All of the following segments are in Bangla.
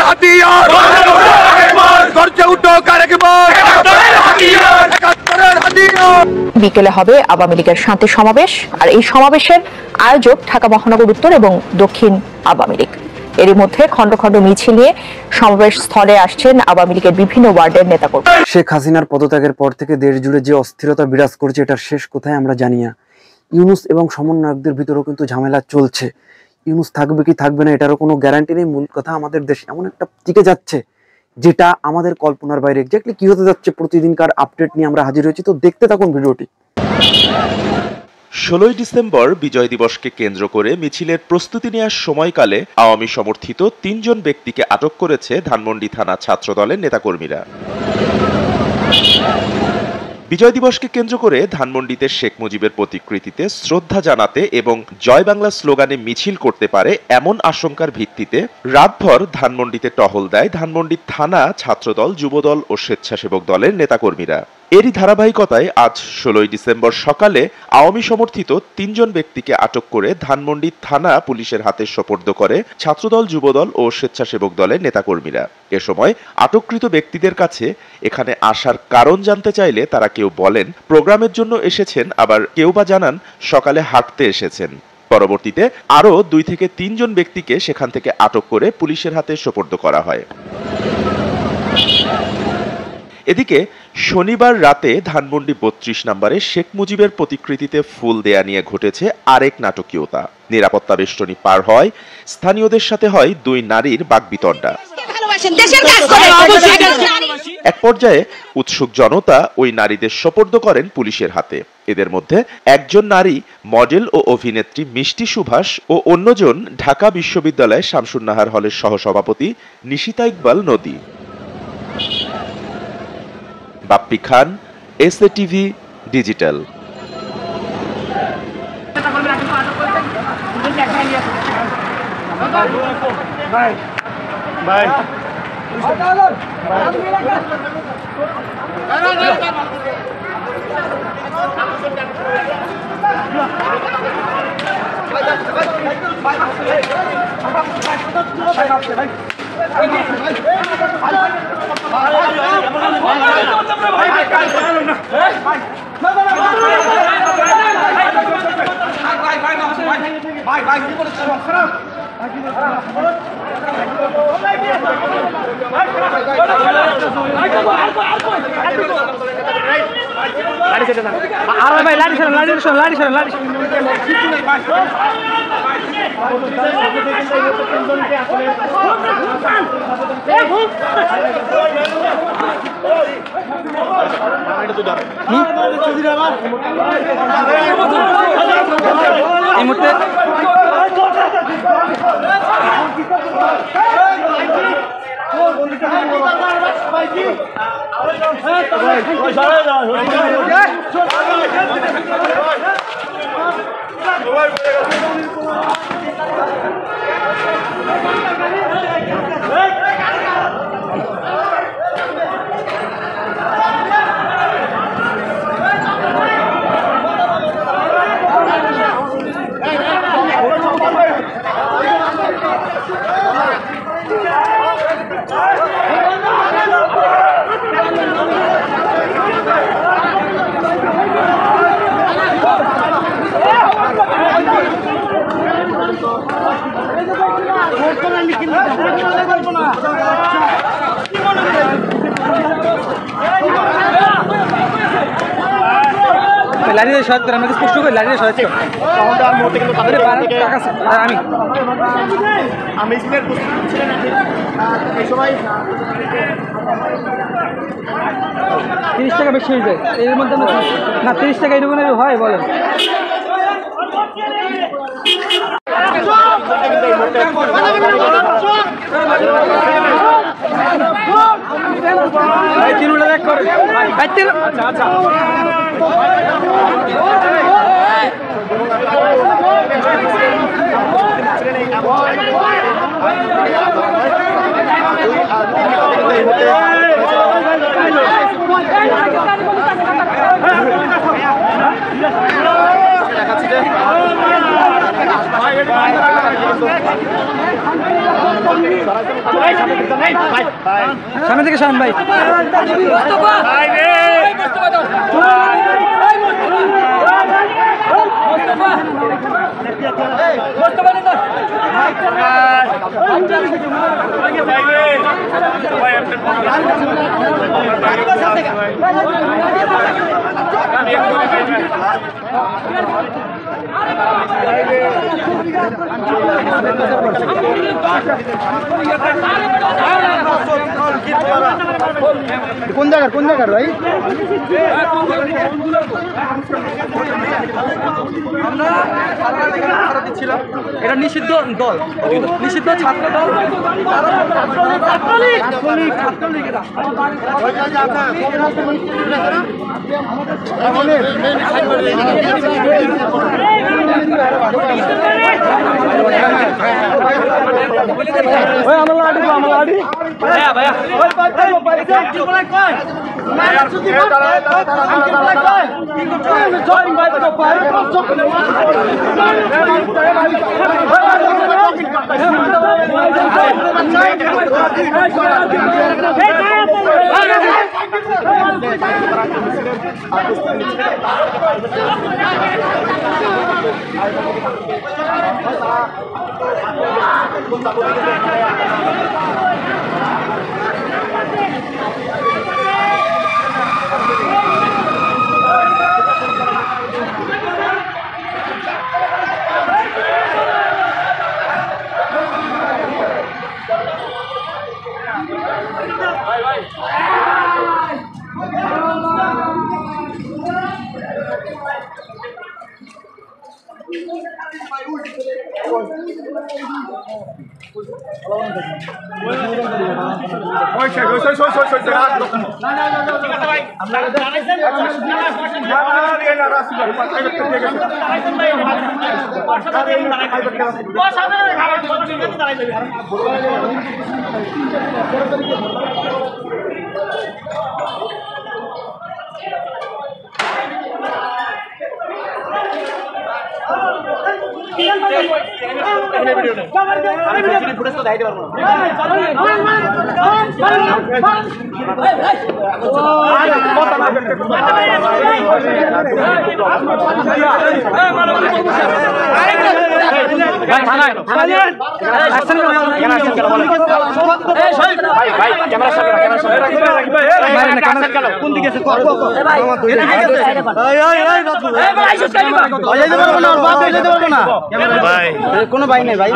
হাতিয়ার গর্জে উঠো আরেকবার বিকেলে হবে আওয়ামী লীগের শান্তি সমাবেশ, আর এই সমাবেশের আয়োজক ঢাকা মহানগর উত্তর এবং দক্ষিণ আওয়ামী লীগ। এরই মধ্যে খন্ড খন্ড মিছিল নিয়ে সমাবেশ স্থলে আসছেন আওয়ামী লীগের বিভিন্ন ওয়ার্ডের নেতাকর্মী। শেখ হাসিনার পদত্যাগের পর থেকে দেশ জুড়ে যে অস্থিরতা বিরাজ করছে, এটার শেষ কোথায় আমরা জানি না। ইউনূস এবং সমন্বয়কদের ভিতরেও কিন্তু ঝামেলা চলছে। ইউনূস থাকবে কি থাকবে না এটারও কোনো গ্যারান্টি নেই। মূল কথা, আমাদের দেশ এমন একটা টিকে যাচ্ছে যেটা আমাদের কল্পনার বাইরে। এক্স্যাক্টলি কি হতে যাচ্ছে প্রতিদিনকার আপডেট নিয়ে আমরা হাজির হয়েছি, তো দেখতে থাকুন ভিডিওটি। 16 ডিসেম্বর বিজয় দিবসকে কেন্দ্র করে মিছিলের প্রস্তুতি নেওয়ার সময়কালে আওয়ামী সমর্থিত 3 জন ব্যক্তিকে আটক করেছে ধানমন্ডি থানা ছাত্রদলের নেতাকর্মীরা। বিজয় দিবসকে কেন্দ্র করে ধানমন্ডিতে শেখ মুজিবের প্রতিকৃতিতে শ্রদ্ধা জানাতে এবং জয় বাংলা স্লোগানে মিছিল করতে পারে এমন আশঙ্কার ভিত্তিতে রাতভর ধানমন্ডিতে টহল দেয় ধানমন্ডি থানা ছাত্রদল, যুবদল ও স্বেচ্ছাসেবক দলের নেতাকর্মীরা। এরই ধারাবাহিকতায় আজ 16 ডিসেম্বর সকালে আওয়ামী সমর্থিত 3 জন ব্যক্তিকে আটক করে ধানমন্ডি থানা পুলিশের হাতে সোপর্দ করে ছাত্রদল, যুবদল ও স্বেচ্ছাসেবক দলের নেতাকর্মীরা। এ সময় আটককৃত ব্যক্তিদের কাছে এখানে আসার কারণ জানতে চাইলে তারা কেউ বলেন প্রোগ্রামের জন্য এসেছেন, আবার কেউ বা জানান সকালে হাঁটতে এসেছেন। পরবর্তীতে আরও 2 থেকে 3 জন ব্যক্তিকে সেখান থেকে আটক করে পুলিশের হাতে সোপর্দ করা হয়। এদিকে শনিবার রাতে ধানমন্ডি 32 নম্বরে শেখ মুজিবের প্রতিকৃতিতে ফুল দেয়া নিয়ে ঘটেছে আরেক নাটকীয়তা। নিরাপত্তা বেষ্টনী পার হয়, স্থানীয়দের সাথে হয় 2 নারীর বাকবিতণ্ডা। এক পর্যায়ে উৎসুক জনতা ওই নারীদের সোপর্দ করেন পুলিশের হাতে। এদের মধ্যে একজন নারী মডেল ও অভিনেত্রী মিষ্টি সুভাষ ও অন্যজন ঢাকা বিশ্ববিদ্যালয় শামসুন্নাহার হলের সহসভাপতি নিশিতা ইকবাল নদী। বাপ্পি খান, SATV ডিজিটাল। লাইনে সহায়তা করে আমাকে স্পষ্ট করে লাইনে সহায়তা করে আমি 30 টাকা বেশি হয়ে যায় এর মধ্যে না 30 টাকা এরকম হয় বলেন সামনে থেকে সামনে ভাই কোন জায়গার ভাই দিচ্ছিলাম এটা নিষিদ্ধ দল নিষিদ্ধ ছাত্র দল কোনো ভাই নেই ভাই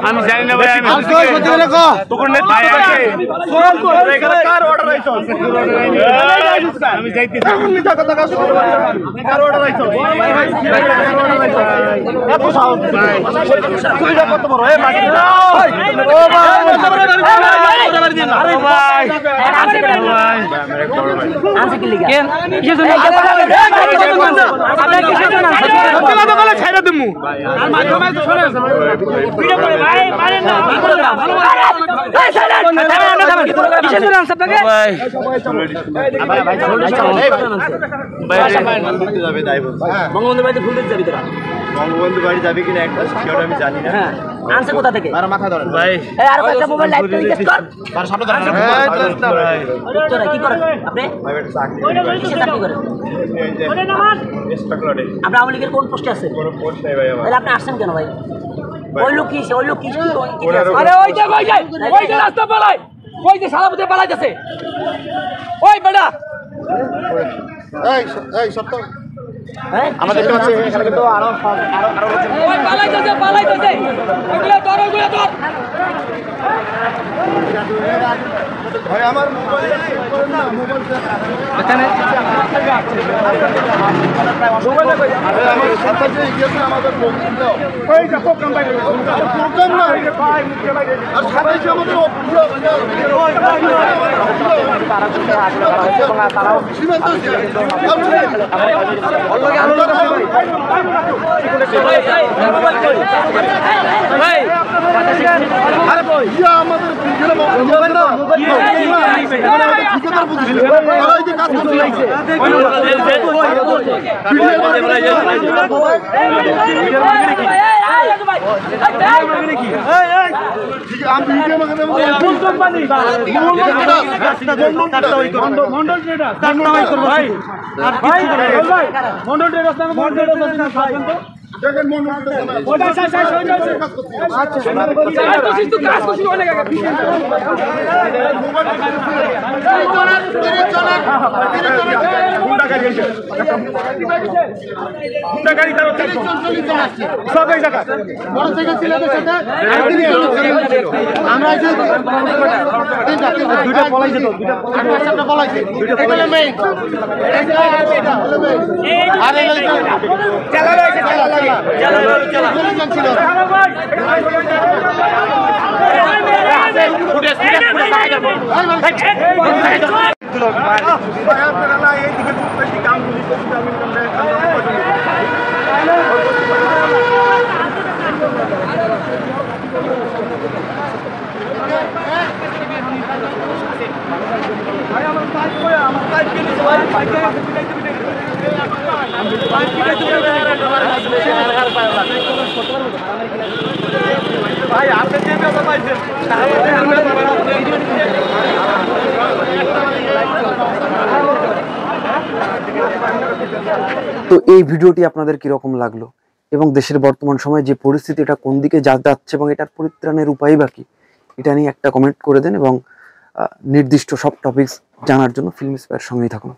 আমি জানি না ভাই আমি যাইতেছি বঙ্গবন্ধু বাড়িতে ফুল দিতে যাবি তোরা বঙ্গবন্ধু বাড়ি যাবি কিনা একটা সেটা আমি জানি না আনছে কোথা থেকে আর মাথা ধরেন ভাই এই আর একটা মোবাইল লাইভ টেলিকাস্ট কর আর সামনে ধরেন ভাই তোরা কি করেন আপনি ভাই এটা চাকরি কিসে চাকরি করেন ওরে নামান স্টকলডে আপনি আওয়ামী লীগের কোন পোস্টে আছেন কোন পোস্ট নাই ভাই আমার তাহলে আপনি আসছেন কেন ভাই ওই লোক কি আরে ওই যে রাস্তা পালাই ওই যে সারা পথে পালাইতেছে ওই বেটা এই সত্য আমরা দেখতে পাচ্ছি এখানে কিন্তু আরো ওই পালাইতেছে ওগুলা ধর ভাই আমার মোবাইল না মোবাইল তো এই ভিডিওটি আপনাদের কিরকম লাগলো এবং দেশের বর্তমান সময়ে যে পরিস্থিতি এটা কোন দিকে যাচ্ছে এবং এটার পরিত্রাণের উপায় বাকি এটা নিয়ে একটা কমেন্ট করে দেন এবং নির্দিষ্ট সব টপিকস জানার জন্য ফিল্ম স্পায়ার সঙ্গেই থাকুন।